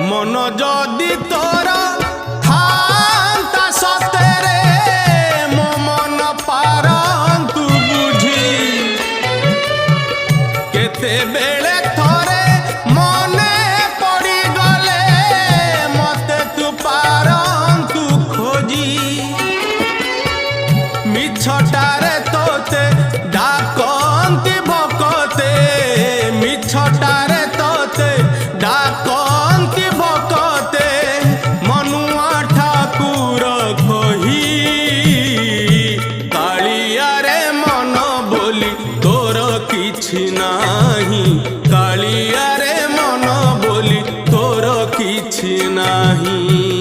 मन जदि तोर थांता सतेरे मो मन पारंतु बुझी केते बेले थोरे मने पड़ी गले मते तू पारंतु खोजी मिछटारे तोते डाकंती भकते मिछटारे तोते डाकंती भकते मनुआ ठाकुर कही कालिया रे मन बोली तोर किछि नाही कालिया रे मन बोली तोर किछि नाही।